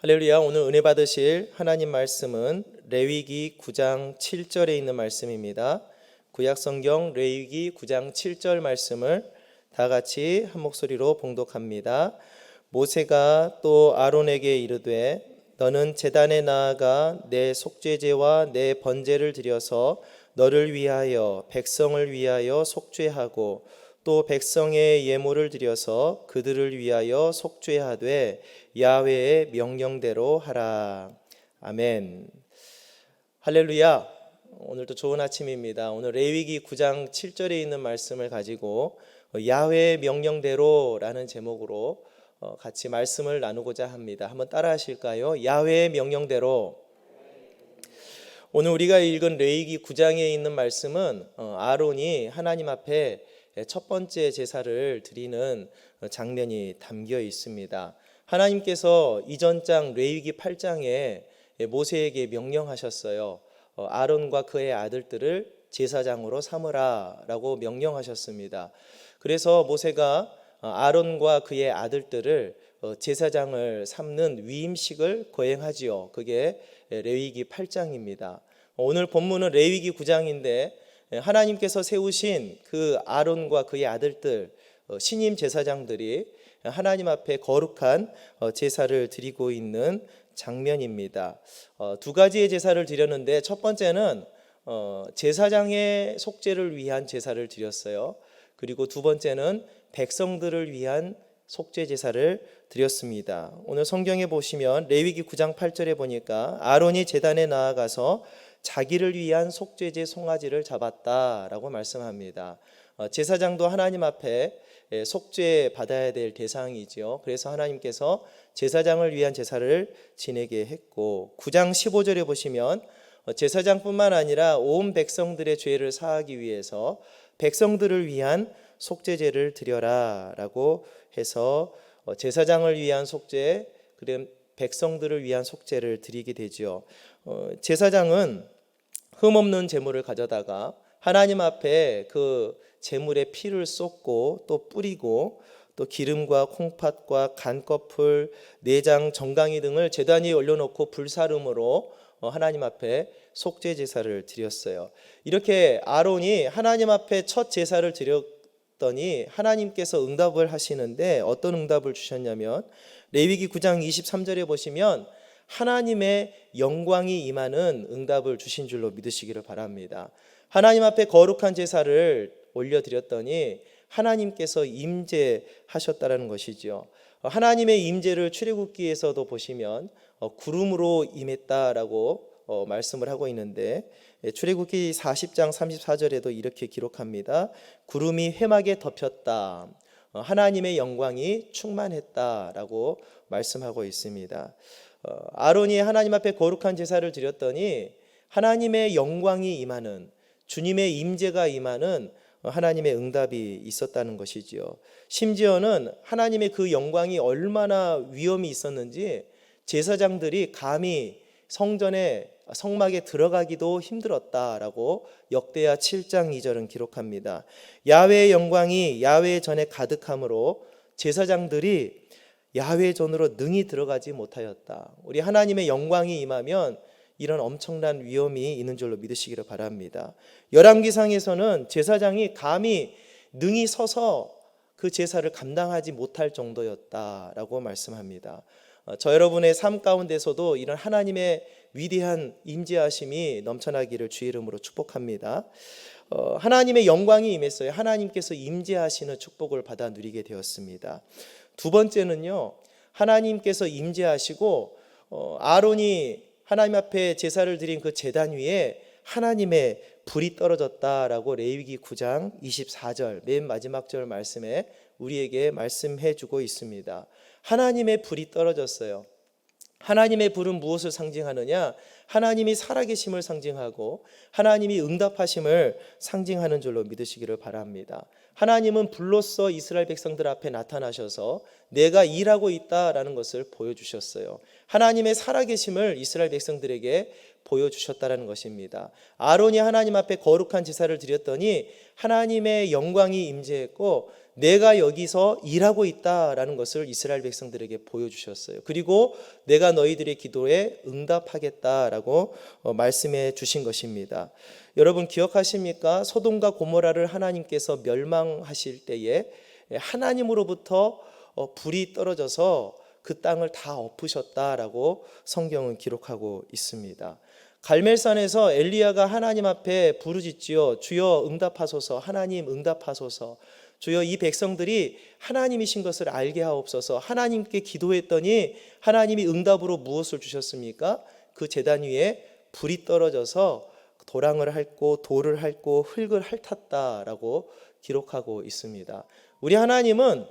할렐루야. 오늘 은혜 받으실 하나님 말씀은 레위기 9장 7절에 있는 말씀입니다. 구약성경 레위기 9장 7절 말씀을 다 같이 한 목소리로 봉독합니다. 모세가 또 아론에게 이르되 너는 제단에 나아가 내 속죄제와 내 번제를 드려서 너를 위하여 백성을 위하여 속죄하고 또 백성의 예물을 드려서 그들을 위하여 속죄하되 야훼의 명령대로 하라. 아멘. 할렐루야. 오늘도 좋은 아침입니다. 오늘 레위기 9장 7절에 있는 말씀을 가지고 야훼의 명령대로라는 제목으로 같이 말씀을 나누고자 합니다. 한번 따라 하실까요? 야훼의 명령대로. 오늘 우리가 읽은 레위기 9장에 있는 말씀은 아론이 하나님 앞에 첫 번째 제사를 드리는 장면이 담겨 있습니다. 하나님께서 이전 장 레위기 8장에 모세에게 명령하셨어요. 아론과 그의 아들들을 제사장으로 삼으라 라고 명령하셨습니다. 그래서 모세가 아론과 그의 아들들을 제사장을 삼는 위임식을 거행하지요. 그게 레위기 8장입니다. 오늘 본문은 레위기 9장인데 하나님께서 세우신 그 아론과 그의 아들들 신임 제사장들이 하나님 앞에 거룩한 제사를 드리고 있는 장면입니다. 두 가지의 제사를 드렸는데 첫 번째는 제사장의 속죄를 위한 제사를 드렸어요. 그리고 두 번째는 백성들을 위한 속죄 제사를 드렸습니다. 오늘 성경에 보시면 레위기 9장 8절에 보니까 아론이 제단에 나아가서 자기를 위한 속죄제 송아지를 잡았다라고 말씀합니다. 제사장도 하나님 앞에 속죄 받아야 될 대상이죠. 그래서 하나님께서 제사장을 위한 제사를 지내게 했고 9장 15절에 보시면 제사장뿐만 아니라 온 백성들의 죄를 사하기 위해서 백성들을 위한 속죄제를 드려라 라고 해서 제사장을 위한 속죄, 그다음 백성들을 위한 속죄를 드리게 되죠. 제사장은 흠없는 제물을 가져다가 하나님 앞에 그 제물에 피를 쏟고 또 뿌리고 또 기름과 콩팥과 간꺼풀, 내장, 정강이 등을 제단 위에 올려놓고 불사름으로 하나님 앞에 속죄 제사를 드렸어요. 이렇게 아론이 하나님 앞에 첫 제사를 드렸더니 하나님께서 응답을 하시는데 어떤 응답을 주셨냐면 레위기 9장 23절에 보시면 하나님의 영광이 임하는 응답을 주신 줄로 믿으시기를 바랍니다. 하나님 앞에 거룩한 제사를 올려드렸더니 하나님께서 임재하셨다는 것이죠. 하나님의 임재를 출애굽기에서도 보시면 구름으로 임했다라고 말씀을 하고 있는데 출애굽기 40장 34절에도 이렇게 기록합니다. 구름이 회막에 덮였다. 하나님의 영광이 충만했다라고 말씀하고 있습니다. 아론이 하나님 앞에 거룩한 제사를 드렸더니 하나님의 영광이 임하는, 주님의 임재가 임하는 하나님의 응답이 있었다는 것이지요. 심지어는 하나님의 그 영광이 얼마나 위엄이 있었는지 제사장들이 감히 성막에 들어가기도 힘들었다라고 역대하 7장 2절은 기록합니다. 야훼의 영광이 야훼 전에 가득함으로 제사장들이 야훼 전으로 능히 들어가지 못하였다. 우리 하나님의 영광이 임하면 이런 엄청난 위험이 있는 줄로 믿으시기를 바랍니다. 열왕기상에서는 제사장이 감히 능히 서서 그 제사를 감당하지 못할 정도였다라고 말씀합니다. 저 여러분의 삶 가운데서도 이런 하나님의 위대한 임재하심이 넘쳐나기를 주의 이름으로 축복합니다. 하나님의 영광이 임했어요. 하나님께서 임재하시는 축복을 받아 누리게 되었습니다. 두 번째는요, 하나님께서 임재하시고 아론이 하나님 앞에 제사를 드린 그 제단 위에 하나님의 불이 떨어졌다라고 레위기 9장 24절 맨 마지막 절 말씀에 우리에게 말씀해 주고 있습니다. 하나님의 불이 떨어졌어요. 하나님의 불은 무엇을 상징하느냐? 하나님이 살아계심을 상징하고 하나님이 응답하심을 상징하는 줄로 믿으시기를 바랍니다. 하나님은 불로써 이스라엘 백성들 앞에 나타나셔서 내가 일하고 있다라는 것을 보여주셨어요. 하나님의 살아계심을 이스라엘 백성들에게 보여주셨다는 것입니다. 아론이 하나님 앞에 거룩한 제사를 드렸더니 하나님의 영광이 임재했고 내가 여기서 일하고 있다라는 것을 이스라엘 백성들에게 보여주셨어요. 그리고 내가 너희들의 기도에 응답하겠다라고 말씀해 주신 것입니다. 여러분 기억하십니까? 소돔과 고모라를 하나님께서 멸망하실 때에 하나님으로부터 불이 떨어져서 그 땅을 다 엎으셨다라고 성경은 기록하고 있습니다. 갈멜산에서 엘리야가 하나님 앞에 부르짖지요. 주여 응답하소서, 하나님 응답하소서. 주여 이 백성들이 하나님이신 것을 알게 하옵소서. 하나님께 기도했더니 하나님이 응답으로 무엇을 주셨습니까? 그 제단 위에 불이 떨어져서 도랑을 핥고 돌을 핥고 흙을 핥았다라고 기록하고 있습니다. 우리 하나님은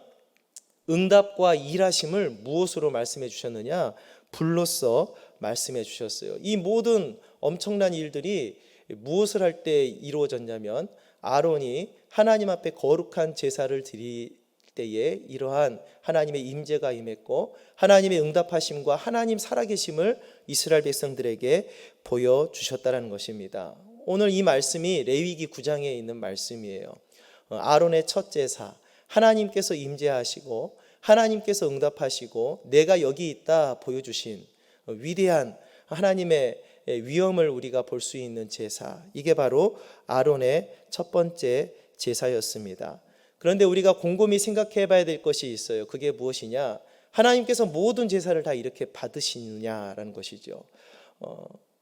응답과 일하심을 무엇으로 말씀해 주셨느냐? 불로써 말씀해 주셨어요. 이 모든 엄청난 일들이 무엇을 할 때 이루어졌냐면 아론이 하나님 앞에 거룩한 제사를 드릴 때에 이러한 하나님의 임재가 임했고 하나님의 응답하심과 하나님 살아계심을 이스라엘 백성들에게 보여주셨다는 것입니다. 오늘 이 말씀이 레위기 9장에 있는 말씀이에요. 아론의 첫 제사, 하나님께서 임재하시고 하나님께서 응답하시고 내가 여기 있다 보여주신 위대한 하나님의 위엄을 우리가 볼 수 있는 제사, 이게 바로 아론의 첫 번째 제사였습니다. 그런데 우리가 곰곰이 생각해 봐야 될 것이 있어요. 그게 무엇이냐? 하나님께서 모든 제사를 다 이렇게 받으시느냐라는 것이죠.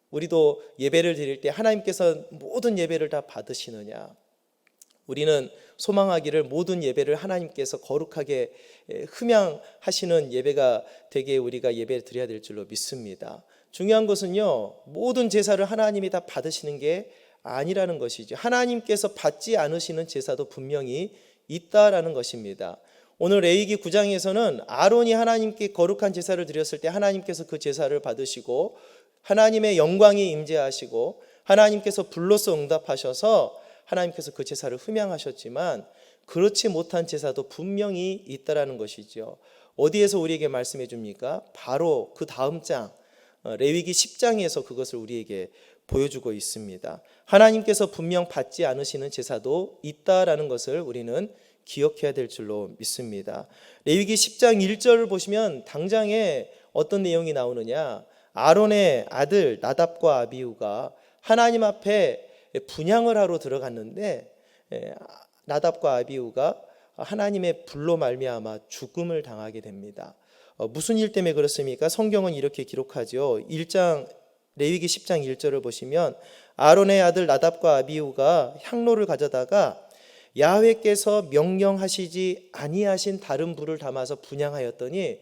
우리도 예배를 드릴 때 하나님께서 모든 예배를 다 받으시느냐? 우리는 소망하기를 모든 예배를 하나님께서 거룩하게 흠양하시는 예배가 되게 우리가 예배를 드려야 될 줄로 믿습니다. 중요한 것은요, 모든 제사를 하나님이 다 받으시는 게 아니라는 것이죠. 하나님께서 받지 않으시는 제사도 분명히 있다라는 것입니다. 오늘 레위기 9장에서는 아론이 하나님께 거룩한 제사를 드렸을 때 하나님께서 그 제사를 받으시고 하나님의 영광이 임재하시고 하나님께서 불로써 응답하셔서 하나님께서 그 제사를 흠양하셨지만 그렇지 못한 제사도 분명히 있다라는 것이죠. 어디에서 우리에게 말씀해 줍니까? 바로 그 다음 장 레위기 10장에서 그것을 우리에게 보여주고 있습니다. 하나님께서 분명 받지 않으시는 제사도 있다라는 것을 우리는 기억해야 될 줄로 믿습니다. 레위기 10장 1절을 보시면 당장에 어떤 내용이 나오느냐? 아론의 아들 나답과 아비후가 하나님 앞에 분향을 하러 들어갔는데 나답과 아비후가 하나님의 불로 말미암아 죽음을 당하게 됩니다. 무슨 일 때문에 그렇습니까? 성경은 이렇게 기록하죠. 1장 레위기 10장 1절을 보시면 아론의 아들 나답과 아비후가 향로를 가져다가 야훼께서 명령하시지 아니하신 다른 불을 담아서 분향하였더니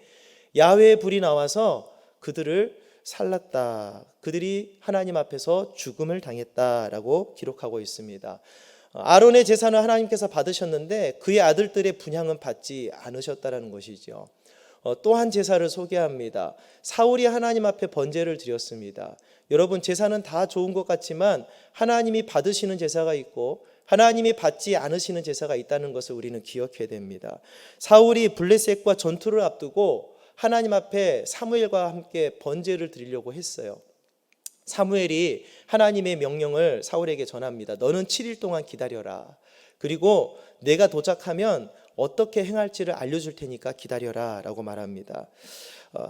야훼의 불이 나와서 그들을 살랐다. 그들이 하나님 앞에서 죽음을 당했다라고 기록하고 있습니다. 아론의 제사는 하나님께서 받으셨는데 그의 아들들의 분향은 받지 않으셨다라는 것이죠. 또 한 제사를 소개합니다. 사울이 하나님 앞에 번제를 드렸습니다. 여러분 제사는 다 좋은 것 같지만 하나님이 받으시는 제사가 있고 하나님이 받지 않으시는 제사가 있다는 것을 우리는 기억해야 됩니다. 사울이 블레셋과 전투를 앞두고 하나님 앞에 사무엘과 함께 번제를 드리려고 했어요. 사무엘이 하나님의 명령을 사울에게 전합니다. 너는 7일 동안 기다려라. 그리고 내가 도착하면 어떻게 행할지를 알려줄 테니까 기다려라 라고 말합니다.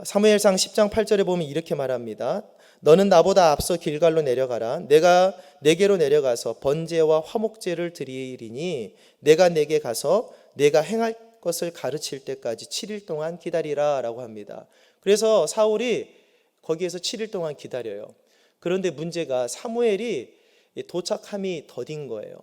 사무엘상 10장 8절에 보면 이렇게 말합니다. 너는 나보다 앞서 길갈로 내려가라. 내가 내게로 내려가서 번제와 화목제를 드리리니 내가 내게 가서 내가 행할 것을 가르칠 때까지 7일 동안 기다리라 라고 합니다. 그래서 사울이 거기에서 7일 동안 기다려요. 그런데 문제가 사무엘이 도착함이 더딘 거예요.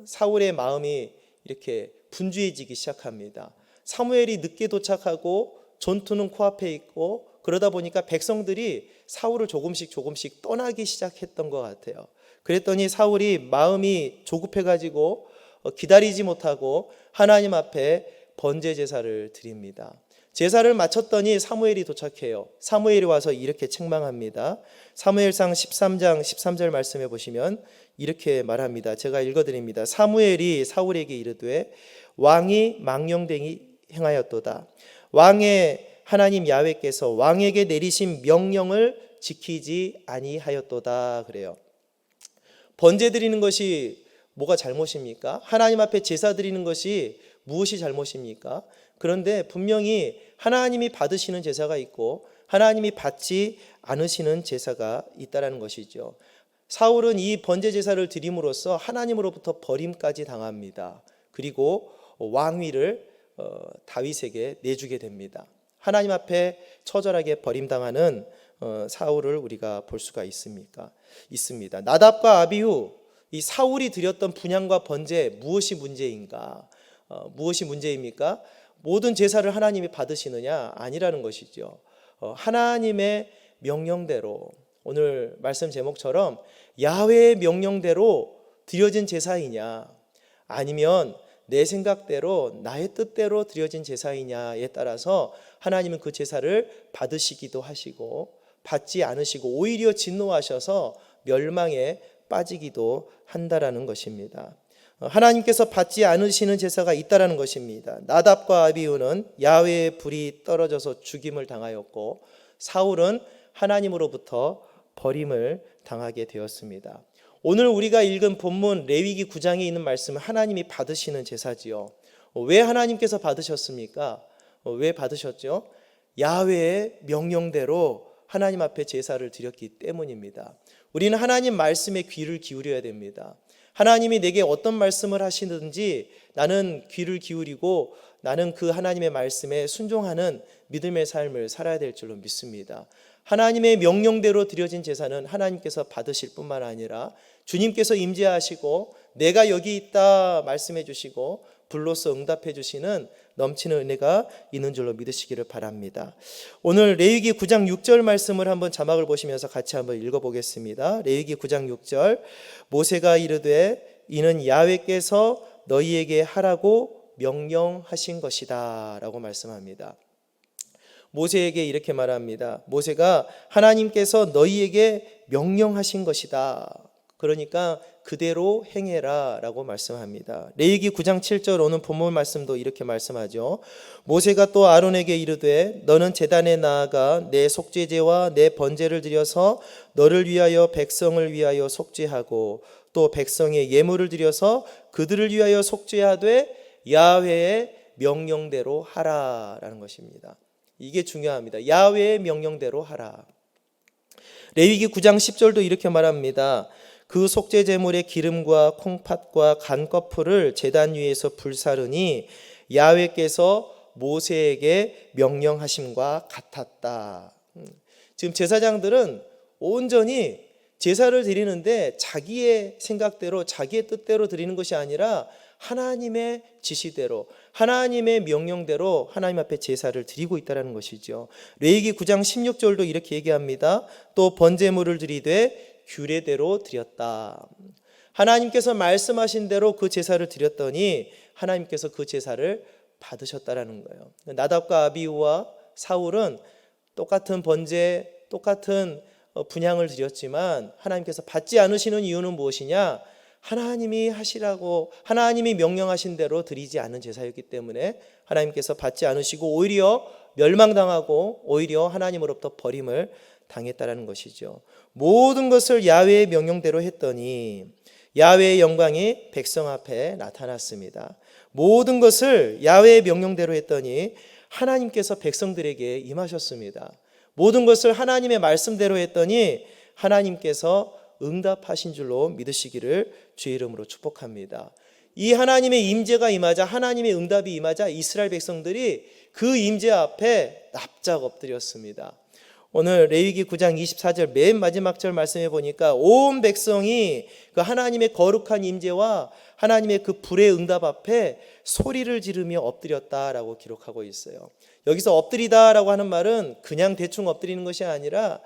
사울의 마음이 이렇게 분주해지기 시작합니다. 사무엘이 늦게 도착하고 전투는 코앞에 있고 그러다 보니까 백성들이 사울을 조금씩 떠나기 시작했던 것 같아요. 그랬더니 사울이 마음이 조급해가지고 기다리지 못하고 하나님 앞에 번제 제사를 드립니다. 제사를 마쳤더니 사무엘이 도착해요. 사무엘이 와서 이렇게 책망합니다. 사무엘상 13장 13절 말씀해 보시면 이렇게 말합니다. 제가 읽어드립니다. 사무엘이 사울에게 이르되 왕이 망령되이 행하였도다. 왕의 하나님 야훼께서 왕에게 내리신 명령을 지키지 아니하였도다 그래요. 번제 드리는 것이 뭐가 잘못입니까? 하나님 앞에 제사 드리는 것이 무엇이 잘못입니까? 그런데 분명히 하나님이 받으시는 제사가 있고 하나님이 받지 않으시는 제사가 있다라는 것이죠. 사울은 이 번제 제사를 드림으로써 하나님으로부터 버림까지 당합니다. 그리고 왕위를 다윗에게 내주게 됩니다. 하나님 앞에 처절하게 버림당하는 사울을 우리가 볼 수가 있습니다. 나답과 아비후, 이 사울이 드렸던 분향과 번제 무엇이 문제인가? 무엇이 문제입니까? 모든 제사를 하나님이 받으시느냐? 아니라는 것이죠. 하나님의 명령대로, 오늘 말씀 제목처럼 야훼의 명령대로 드려진 제사이냐, 아니면 내 생각대로 나의 뜻대로 드려진 제사이냐에 따라서 하나님은 그 제사를 받으시기도 하시고 받지 않으시고 오히려 진노하셔서 멸망에 빠지기도 한다라는 것입니다. 하나님께서 받지 않으시는 제사가 있다라는 것입니다. 나답과 아비후는 야훼의 불이 떨어져서 죽임을 당하였고 사울은 하나님으로부터 버림을 당하게 되었습니다. 오늘 우리가 읽은 본문 레위기 9장에 있는 말씀은 하나님이 받으시는 제사지요. 왜 하나님께서 받으셨습니까? 왜 받으셨죠? 야훼의 명령대로 하나님 앞에 제사를 드렸기 때문입니다. 우리는 하나님 말씀에 귀를 기울여야 됩니다. 하나님이 내게 어떤 말씀을 하시든지 나는 귀를 기울이고 나는 그 하나님의 말씀에 순종하는 믿음의 삶을 살아야 될 줄로 믿습니다. 하나님의 명령대로 드려진 제사는 하나님께서 받으실 뿐만 아니라 주님께서 임재하시고 내가 여기 있다 말씀해 주시고 불로써 응답해 주시는 넘치는 은혜가 있는 줄로 믿으시기를 바랍니다. 오늘 레위기 9장 6절 말씀을 한번 자막을 보시면서 같이 한번 읽어보겠습니다. 레위기 9장 6절, 모세가 이르되 이는 야훼께서 너희에게 하라고 명령하신 것이다 라고 말씀합니다. 모세에게 이렇게 말합니다. 모세가 하나님께서 너희에게 명령하신 것이다. 그러니까 그대로 행해라 라고 말씀합니다. 레위기 9장 7절 오는 본문 말씀도 이렇게 말씀하죠. 모세가 또 아론에게 이르되 너는 제단에 나아가 내 속죄제와 내 번제를 드려서 너를 위하여 백성을 위하여 속죄하고 또 백성의 예물을 드려서 그들을 위하여 속죄하되 야훼의 명령대로 하라라는 것입니다. 이게 중요합니다. 야훼의 명령대로 하라. 레위기 9장 10절도 이렇게 말합니다. 그 속죄 제물의 기름과 콩팥과 간꺼풀을 제단 위에서 불사르니 야훼께서 모세에게 명령하심과 같았다. 지금 제사장들은 온전히 제사를 드리는데 자기의 생각대로 자기의 뜻대로 드리는 것이 아니라 하나님의 지시대로 하나님의 명령대로 하나님 앞에 제사를 드리고 있다는 것이죠. 레위기 9장 16절도 이렇게 얘기합니다. 또 번제물을 드리되 규례대로 드렸다. 하나님께서 말씀하신 대로 그 제사를 드렸더니 하나님께서 그 제사를 받으셨다라는 거예요. 나답과 아비후와 사울은 똑같은 번제, 똑같은 분향을 드렸지만 하나님께서 받지 않으시는 이유는 무엇이냐? 하나님이 하시라고 하나님이 명령하신 대로 드리지 않은 제사였기 때문에 하나님께서 받지 않으시고 오히려 멸망당하고 오히려 하나님으로부터 버림을 당했다라는 것이죠. 모든 것을 야훼의 명령대로 했더니 야훼의 영광이 백성 앞에 나타났습니다. 모든 것을 야훼의 명령대로 했더니 하나님께서 백성들에게 임하셨습니다. 모든 것을 하나님의 말씀대로 했더니 하나님께서 응답하신 줄로 믿으시기를 주의 이름으로 축복합니다. 이 하나님의 임재가 임하자 하나님의 응답이 임하자 이스라엘 백성들이 그 임재 앞에 납작 엎드렸습니다. 오늘 레위기 9장 24절 맨 마지막 절 말씀해 보니까 온 백성이 그 하나님의 거룩한 임재와 하나님의 그 불의 응답 앞에 소리를 지르며 엎드렸다라고 기록하고 있어요. 여기서 엎드리다라고 하는 말은 그냥 대충 엎드리는 것이 아니라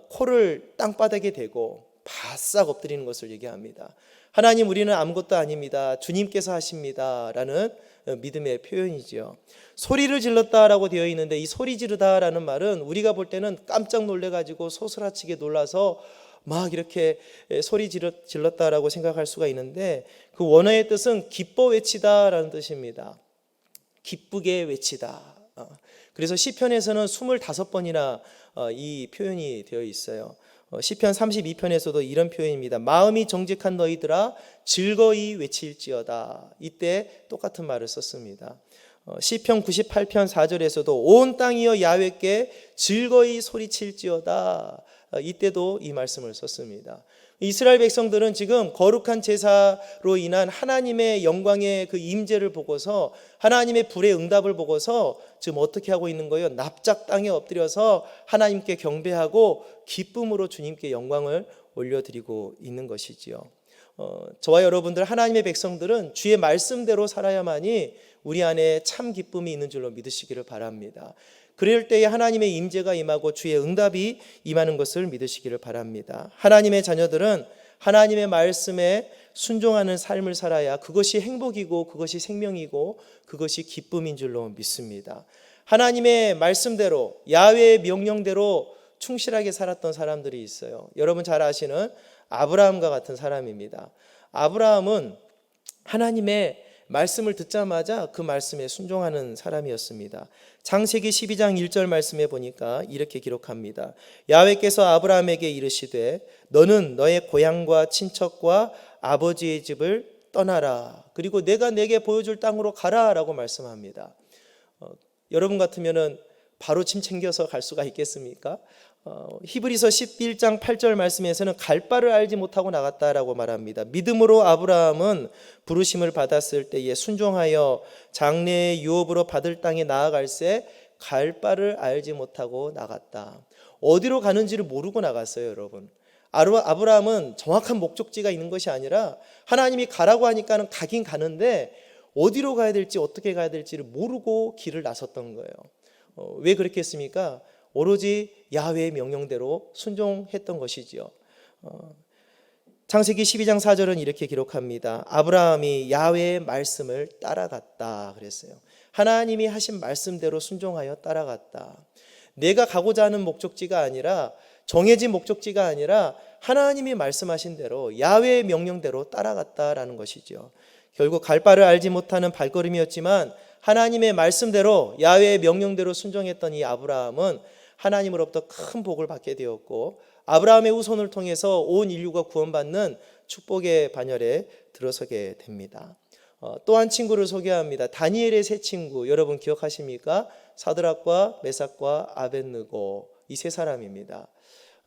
코를 땅바닥에 대고 바싹 엎드리는 것을 얘기합니다. 하나님 우리는 아무것도 아닙니다. 주님께서 하십니다. 라는 믿음의 표현이죠. 소리를 질렀다라고 되어 있는데 이 소리 지르다라는 말은 우리가 볼 때는 깜짝 놀래가지고 소스라치게 놀라서 막 이렇게 소리 질렀다라고 생각할 수가 있는데 그 원어의 뜻은 기뻐 외치다라는 뜻입니다. 기쁘게 외치다. 그래서 시편에서는 25번이나 이 표현이 되어 있어요. 시편 32편에서도 이런 표현입니다. 마음이 정직한 너희들아 즐거이 외칠지어다. 이때 똑같은 말을 썼습니다. 시편 98편 4절에서도 온 땅이여 야훼께 즐거이 소리칠지어다. 이때도 이 말씀을 썼습니다. 이스라엘 백성들은 지금 거룩한 제사로 인한 하나님의 영광의 그 임재를 보고서, 하나님의 불의 응답을 보고서 지금 어떻게 하고 있는 거예요? 납작 땅에 엎드려서 하나님께 경배하고 기쁨으로 주님께 영광을 올려드리고 있는 것이지요. 저와 여러분들 하나님의 백성들은 주의 말씀대로 살아야만이 우리 안에 참 기쁨이 있는 줄로 믿으시기를 바랍니다. 그럴 때에 하나님의 임재가 임하고 주의 응답이 임하는 것을 믿으시기를 바랍니다. 하나님의 자녀들은 하나님의 말씀에 순종하는 삶을 살아야 그것이 행복이고 그것이 생명이고 그것이 기쁨인 줄로 믿습니다. 하나님의 말씀대로 야훼의 명령대로 충실하게 살았던 사람들이 있어요. 여러분 잘 아시는 아브라함과 같은 사람입니다. 아브라함은 하나님의 말씀을 듣자마자 그 말씀에 순종하는 사람이었습니다. 창세기 12장 1절 말씀에 보니까 이렇게 기록합니다. 야훼께서 아브라함에게 이르시되 너는 너의 고향과 친척과 아버지의 집을 떠나라. 그리고 내가 내게 보여줄 땅으로 가라 라고 말씀합니다. 여러분 같으면은 바로 짐 챙겨서 갈 수가 있겠습니까? 히브리서 11장 8절 말씀에서는 갈 바를 알지 못하고 나갔다라고 말합니다. 믿음으로 아브라함은 부르심을 받았을 때에 순종하여 장래의 유업으로 받을 땅에 나아갈새 갈 바를 알지 못하고 나갔다. 어디로 가는지를 모르고 나갔어요, 여러분. 아브라함은 정확한 목적지가 있는 것이 아니라 하나님이 가라고 하니까는 가긴 가는데 어디로 가야 될지 어떻게 가야 될지를 모르고 길을 나섰던 거예요. 왜 그렇게 했습니까? 오로지 야훼의 명령대로 순종했던 것이지요. 창세기 12장 4절은 이렇게 기록합니다. 아브라함이 야훼의 말씀을 따라갔다 그랬어요. 하나님이 하신 말씀대로 순종하여 따라갔다. 내가 가고자 하는 목적지가 아니라, 정해진 목적지가 아니라 하나님이 말씀하신 대로 야훼의 명령대로 따라갔다라는 것이죠. 결국 갈 바를 알지 못하는 발걸음이었지만 하나님의 말씀대로 야훼의 명령대로 순종했던 이 아브라함은 하나님으로부터 큰 복을 받게 되었고, 아브라함의 후손을 통해서 온 인류가 구원받는 축복의 반열에 들어서게 됩니다. 또 한 친구를 소개합니다. 다니엘의 세 친구, 여러분 기억하십니까? 사드락과 메삭과 아벳느고, 이 세 사람입니다.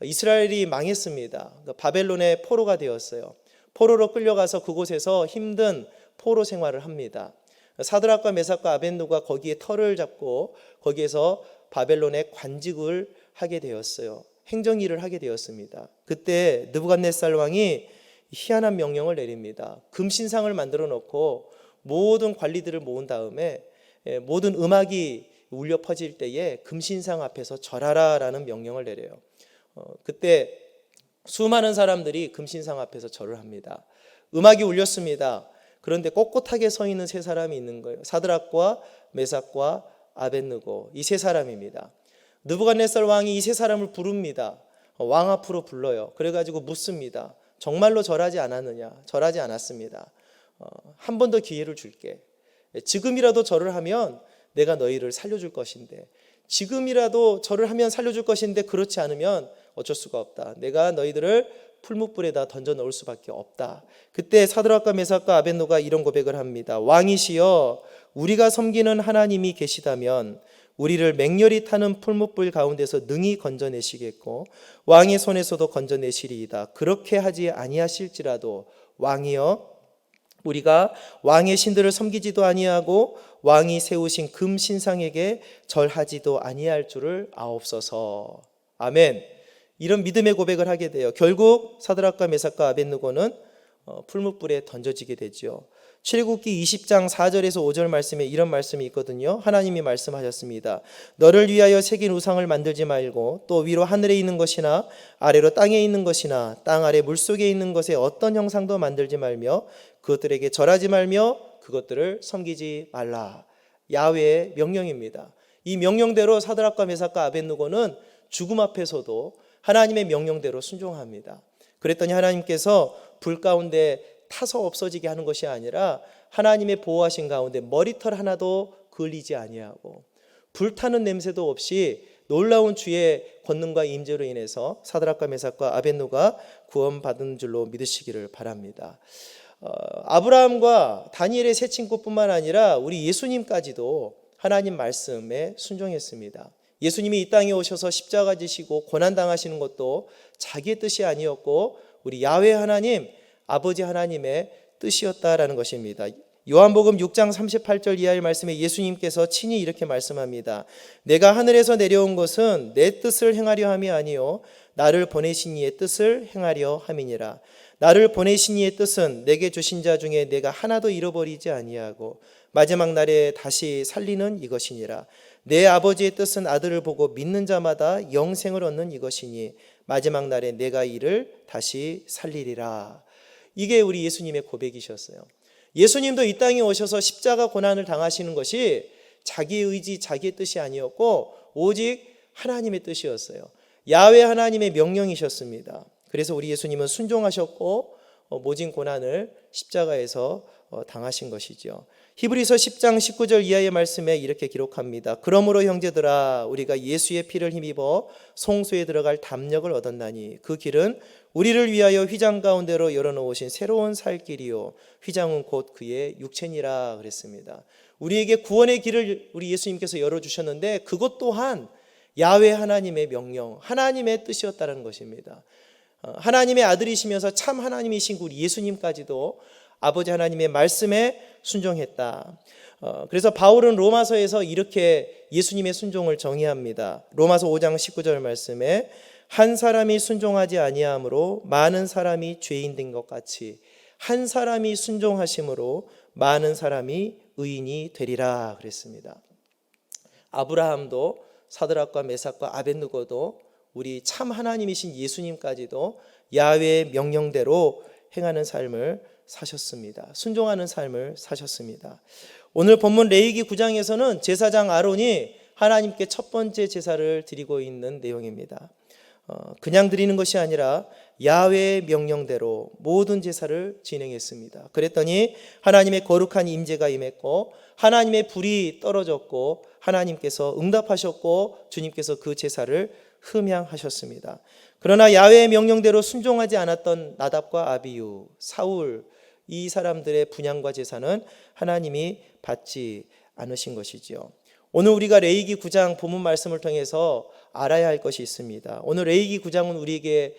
이스라엘이 망했습니다. 바벨론의 포로가 되었어요. 포로로 끌려가서 그곳에서 힘든 포로 생활을 합니다. 사드락과 메삭과 아벳느고가 거기에 터를 잡고 거기에서 바벨론의 관직을 하게 되었어요. 행정일을 하게 되었습니다. 그때 느부갓네살 왕이 희한한 명령을 내립니다. 금신상을 만들어 놓고 모든 관리들을 모은 다음에 모든 음악이 울려 퍼질 때에 금신상 앞에서 절하라라는 명령을 내려요. 그때 수많은 사람들이 금신상 앞에서 절을 합니다. 음악이 울렸습니다. 그런데 꼿꼿하게 서 있는 세 사람이 있는 거예요. 사드락과 메삭과 아벳느고, 이 세 사람입니다. 느부갓네살 왕이 이 세 사람을 부릅니다. 왕 앞으로 불러요. 그래가지고 묻습니다. 정말로 절하지 않았느냐? 절하지 않았습니다. 한 번 더 기회를 줄게. 지금이라도 절을 하면 내가 너희를 살려줄 것인데, 지금이라도 절을 하면 살려줄 것인데 그렇지 않으면 어쩔 수가 없다. 내가 너희들을 풀무불에다 던져 넣을 수밖에 없다. 그때 사드락과 메삭과 아벳느고가 이런 고백을 합니다. 왕이시여, 우리가 섬기는 하나님이 계시다면 우리를 맹렬히 타는 풀무불 가운데서 능히 건져내시겠고 왕의 손에서도 건져내시리이다. 그렇게 하지 아니하실지라도 왕이여, 우리가 왕의 신들을 섬기지도 아니하고 왕이 세우신 금 신상에게 절하지도 아니할 줄을 아옵소서. 아멘. 이런 믿음의 고백을 하게 돼요. 결국 사드락과 메삭과 아벳느고는 풀무불에 던져지게 되죠. 출애굽기 20장 4절에서 5절 말씀에 이런 말씀이 있거든요. 하나님이 말씀하셨습니다. 너를 위하여 새긴 우상을 만들지 말고 또 위로 하늘에 있는 것이나 아래로 땅에 있는 것이나 땅 아래 물속에 있는 것에 어떤 형상도 만들지 말며 그것들에게 절하지 말며 그것들을 섬기지 말라. 야훼의 명령입니다. 이 명령대로 사드락과 메삭과 아벳느고는 죽음 앞에서도 하나님의 명령대로 순종합니다. 그랬더니 하나님께서 불 가운데 타서 없어지게 하는 것이 아니라 하나님의 보호하신 가운데 머리털 하나도 걸리지 아니하고 불타는 냄새도 없이 놀라운 주의 권능과 임재로 인해서 사드락과 메삭과 아벳노가 구원받은 줄로 믿으시기를 바랍니다. 아브라함과 다니엘의 세 친구뿐만 아니라 우리 예수님까지도 하나님 말씀에 순종했습니다. 예수님이 이 땅에 오셔서 십자가 지시고 고난당하시는 것도 자기의 뜻이 아니었고 우리 야훼 하나님, 아버지 하나님의 뜻이었다라는 것입니다. 요한복음 6장 38절 이하의 말씀에 예수님께서 친히 이렇게 말씀합니다. 내가 하늘에서 내려온 것은 내 뜻을 행하려 함이 아니요 나를 보내신 이의 뜻을 행하려 함이니라. 나를 보내신 이의 뜻은 내게 주신 자 중에 내가 하나도 잃어버리지 아니하고 마지막 날에 다시 살리는 이것이니라. 내 아버지의 뜻은 아들을 보고 믿는 자마다 영생을 얻는 이것이니 마지막 날에 내가 이를 다시 살리리라. 이게 우리 예수님의 고백이셨어요. 예수님도 이 땅에 오셔서 십자가 고난을 당하시는 것이 자기의 의지, 자기의 뜻이 아니었고 오직 하나님의 뜻이었어요. 야훼 하나님의 명령이셨습니다. 그래서 우리 예수님은 순종하셨고 모진 고난을 십자가에서 당하신 것이죠. 히브리서 10장 19절 이하의 말씀에 이렇게 기록합니다. 그러므로 형제들아 우리가 예수의 피를 힘입어 송수에 들어갈 담력을 얻었나니 그 길은 우리를 위하여 휘장 가운데로 열어놓으신 새로운 살 길이요 휘장은 곧 그의 육체니라 그랬습니다. 우리에게 구원의 길을 우리 예수님께서 열어주셨는데 그것 또한 야훼 하나님의 명령, 하나님의 뜻이었다는 것입니다. 하나님의 아들이시면서 참 하나님이신 우리 예수님까지도 아버지 하나님의 말씀에 순종했다. 그래서 바울은 로마서에서 이렇게 예수님의 순종을 정의합니다. 로마서 5장 19절 말씀에 한 사람이 순종하지 아니함으로 많은 사람이 죄인 된 것 같이 한 사람이 순종하심으로 많은 사람이 의인이 되리라 그랬습니다. 아브라함도 사드락과 메삭과 아벳느고도 우리 참 하나님이신 예수님까지도 야훼의 명령대로 행하는 삶을 사셨습니다. 순종하는 삶을 사셨습니다. 오늘 본문 레위기 9장에서는 제사장 아론이 하나님께 첫 번째 제사를 드리고 있는 내용입니다. 그냥 드리는 것이 아니라 야훼의 명령대로 모든 제사를 진행했습니다. 그랬더니 하나님의 거룩한 임재가 임했고 하나님의 불이 떨어졌고 하나님께서 응답하셨고 주님께서 그 제사를 흠양하셨습니다. 그러나 야훼의 명령대로 순종하지 않았던 나답과 아비유, 사울 이 사람들의 분향과 제사는 하나님이 받지 않으신 것이지요. 오늘 우리가 레위기 9장 본문 말씀을 통해서 알아야 할 것이 있습니다. 오늘 레위기 9장은 우리에게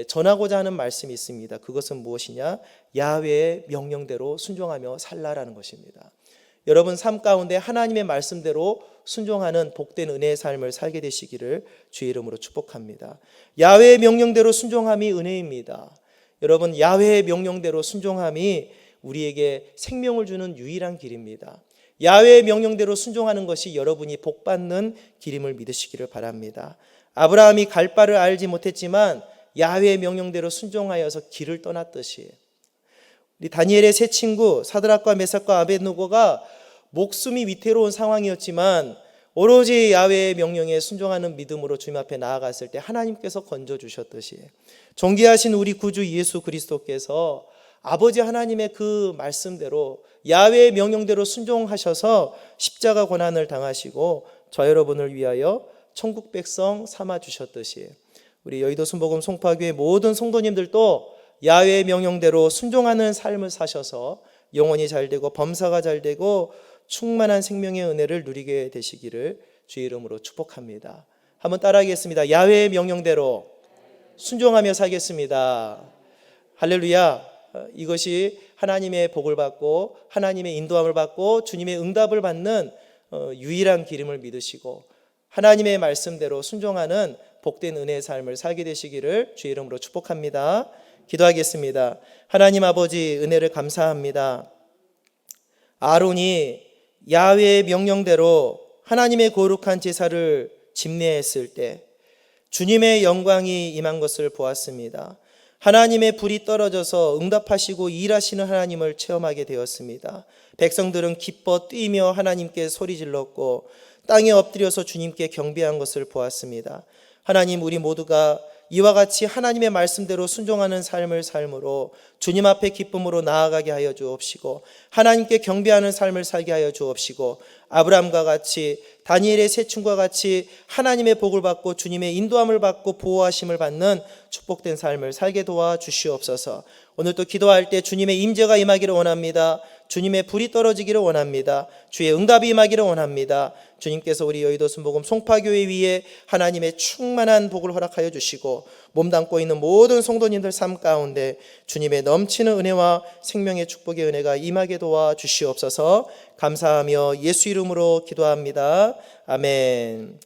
전하고자 하는 말씀이 있습니다. 그것은 무엇이냐? 야훼의 명령대로 순종하며 살라라는 것입니다. 여러분 삶 가운데 하나님의 말씀대로 순종하는 복된 은혜의 삶을 살게 되시기를 주의 이름으로 축복합니다. 야훼의 명령대로 순종함이 은혜입니다. 여러분 야훼의 명령대로 순종함이 우리에게 생명을 주는 유일한 길입니다. 야훼의 명령대로 순종하는 것이 여러분이 복받는 길임을 믿으시기를 바랍니다. 아브라함이 갈 바를 알지 못했지만 야훼의 명령대로 순종하여서 길을 떠났듯이 우리 다니엘의 세 친구 사드락과 메삭과 아벳느고가 목숨이 위태로운 상황이었지만 오로지 야훼의 명령에 순종하는 믿음으로 주님 앞에 나아갔을 때 하나님께서 건져주셨듯이 존귀하신 우리 구주 예수 그리스도께서 아버지 하나님의 그 말씀대로 야훼의 명령대로 순종하셔서 십자가 고난을 당하시고 저 여러분을 위하여 천국 백성 삼아주셨듯이 우리 여의도 순복음 송파교회 모든 성도님들도 야훼의 명령대로 순종하는 삶을 사셔서 영혼이 잘되고 범사가 잘되고 충만한 생명의 은혜를 누리게 되시기를 주의 이름으로 축복합니다. 한번 따라하겠습니다. 야훼의 명령대로 순종하며 살겠습니다. 할렐루야. 이것이 하나님의 복을 받고 하나님의 인도함을 받고 주님의 응답을 받는 유일한 길임을 믿으시고 하나님의 말씀대로 순종하는 복된 은혜의 삶을 살게 되시기를 주의 이름으로 축복합니다. 기도하겠습니다. 하나님 아버지 은혜를 감사합니다. 아론이 야훼의 명령대로 하나님의 거룩한 제사를 집례했을 때 주님의 영광이 임한 것을 보았습니다. 하나님의 불이 떨어져서 응답하시고 일하시는 하나님을 체험하게 되었습니다. 백성들은 기뻐 뛰며 하나님께 소리질렀고 땅에 엎드려서 주님께 경배한 것을 보았습니다. 하나님 우리 모두가 이와 같이 하나님의 말씀대로 순종하는 삶을 삶으로 주님 앞에 기쁨으로 나아가게 하여 주옵시고, 하나님께 경배하는 삶을 살게 하여 주옵시고, 아브라함과 같이 다니엘의 세충과 같이 하나님의 복을 받고 주님의 인도함을 받고 보호하심을 받는 축복된 삶을 살게 도와 주시옵소서. 오늘도 기도할 때 주님의 임재가 임하기를 원합니다. 주님의 불이 떨어지기를 원합니다. 주의 응답이 임하기를 원합니다. 주님께서 우리 여의도 순복음 송파교회 위에 하나님의 충만한 복을 허락하여 주시고, 몸담고 있는 모든 성도님들 삶 가운데 주님의 넘치는 은혜와 생명의 축복의 은혜가 임하게 도와 주시옵소서. 감사하며 예수 이름으로 기도합니다. 아멘.